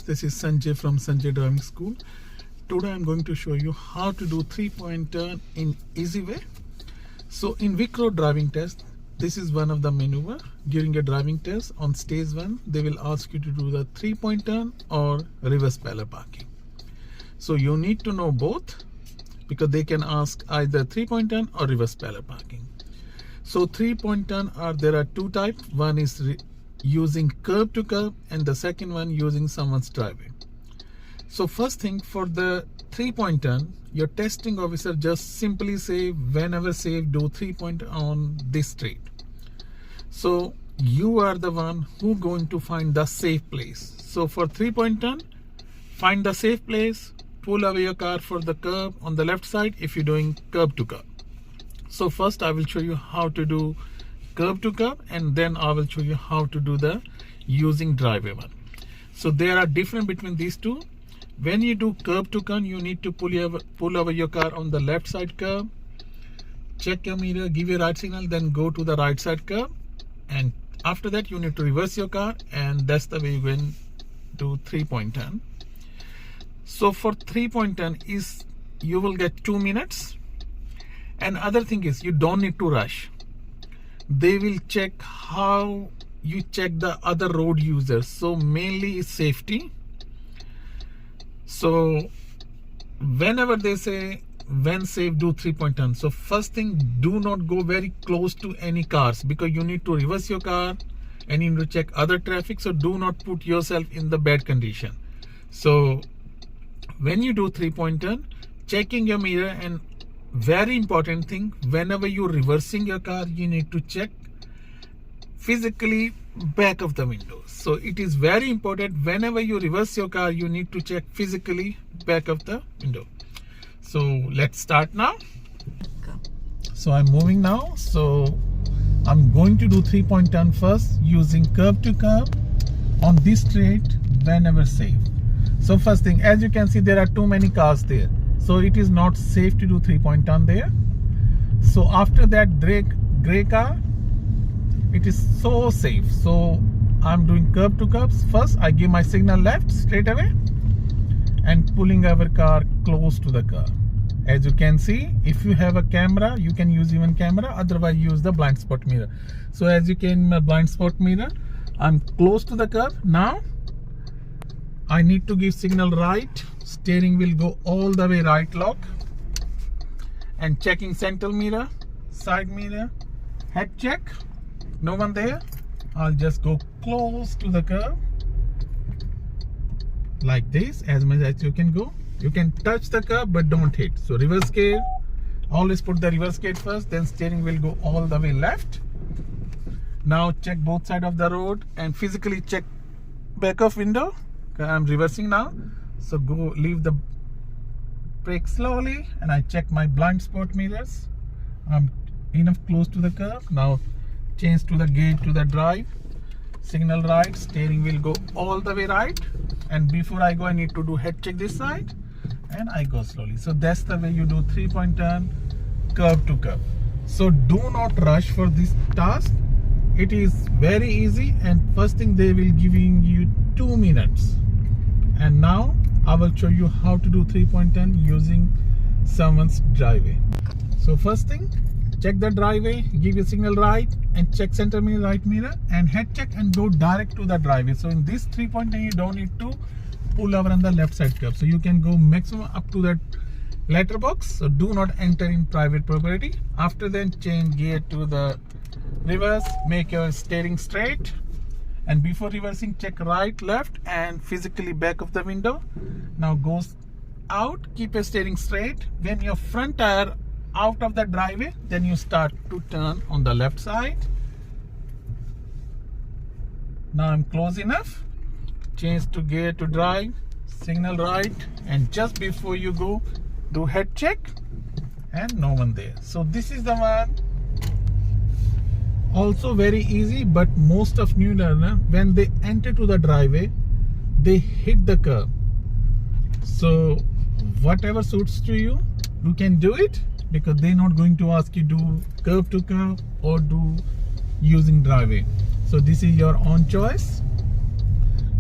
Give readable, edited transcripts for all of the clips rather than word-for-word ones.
students, this is Sanjay from Sanjay Driving School. Today I'm going to show you how to do 3-point turn in easy way. So in Vic Road driving test, this is one of the maneuver. During a driving test on stage 1, they will ask you to do the 3-point turn or reverse parallel parking. So you need to know both because they can ask either 3-point turn or reverse parallel parking. So 3-point turn there are two types. One is using curb to curb and the second one using someone's driveway. So first thing, for the 3-point turn, your testing officer just simply say whenever safe do 3-point on this street. So you are the one who going to find the safe place. So for 3-point turn, find the safe place, pull away your car for the curb on the left side if you're doing curb to curb. So first I will show you how to do curb to curb and then I will show you how to do the using driveway one. So there are different between these two. When you do curb to curb, you need to pull over your car on the left side curb, check your mirror, give your right signal, then go to the right side curb, and after that you need to reverse your car, and that's the way you're going to 3-point turn. So for 3-point turn is you will get 2 minutes. And other thing is you don't need to rush. They will check how you check the other road users. So mainly is safety. So whenever they say when safe do 3-point turn, so first thing, do not go very close to any cars because you need to reverse your car and you need to check other traffic. So do not put yourself in the bad condition. So when you do 3-point turn, checking your mirror, and very important thing, whenever you're reversing your car, you need to check physically back of the window. So it is very important, whenever you reverse your car, you need to check physically back of the window. So let's start now. So I'm moving now. So I'm going to do 3-point turn first using curb to curb on this street whenever safe. So first thing, as you can see, there are too many cars there. So it is not safe to do 3-point turn there. So after that gray car, it is so safe. So I'm doing curb to curbs. First, I give my signal left straight away and pulling our car close to the curb. As you can see, if you have a camera, you can use even camera. Otherwise, use the blind spot mirror. So as you can my blind spot mirror, I'm close to the curb. Now, I need to give signal right. Steering will go all the way right lock. And checking central mirror, side mirror, head check. No one there. I'll just go close to the curb like this, as much as you can go. You can touch the curb but don't hit. So reverse gear, always put the reverse gear first, then steering will go all the way left. Now check both sides of the road and physically check back of window. I'm reversing now. So go leave the brake slowly and I check my blind spot mirrors. I'm enough close to the curb. Now change to the gate to the drive, signal right, steering will go all the way right, and before I go I need to do head check this side and I go slowly. So that's the way you do 3-point turn curb to curb. So do not rush for this task. It is very easy, and first thing, they will giving you 2 minutes. And now I will show you how to do 3-point turn using someone's driveway. So first thing, check the driveway, give your signal right, and check center mirror, right mirror, and head check and go direct to the driveway. So in this 3-point turn, you don't need to pull over on the left side curb. So you can go maximum up to that letterbox. So do not enter in private property. After then, change gear to the reverse, make your steering straight. And before reversing, check right, left, and physically back of the window. Now goes out, keep your steering straight. When your front tire out of the driveway, then you start to turn on the left side. Now I'm close enough. Change to gear to drive, signal right, and just before you go, do head check, and no one there. So this is the one. Also very easy, but most of new learner, when they enter to the driveway, they hit the curb. So whatever suits to you, you can do it, because they're not going to ask you do curb to curb or do using driveway. So this is your own choice.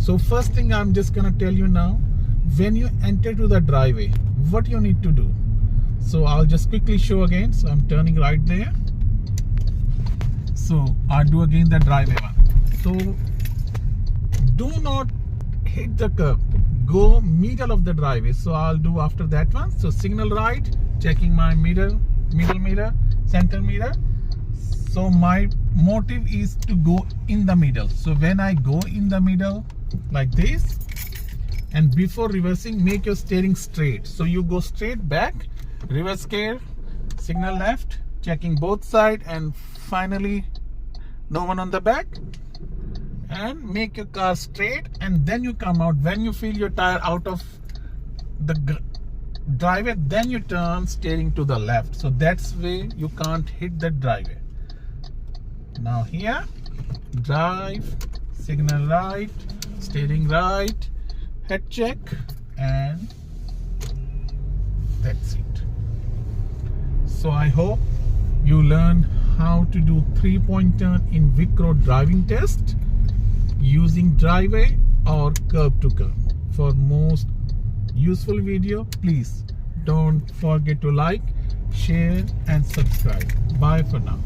So first thing I'm just gonna tell you now, when you enter to the driveway, what you need to do. So I'll just quickly show again. So I'm turning right there. So I'll do again the driveway one. So do not hit the curb, go middle of the driveway. So I'll do after that one. So signal right, checking my middle mirror, center mirror. So my motive is to go in the middle. So when I go in the middle like this, and before reversing, make your steering straight. So you go straight back, reverse gear, signal left, checking both sides, and finally no one on the back, and make your car straight, and then you come out. When you feel your tire out of the driveway, then you turn steering to the left. So that's way you can't hit the driveway. Now here, drive, signal right, steering right, head check, and that's it. So I hope you learn how to do 3-point turn in Vic Road driving test using driveway or curb to curb. For most useful video, please don't forget to like, share and subscribe. Bye for now.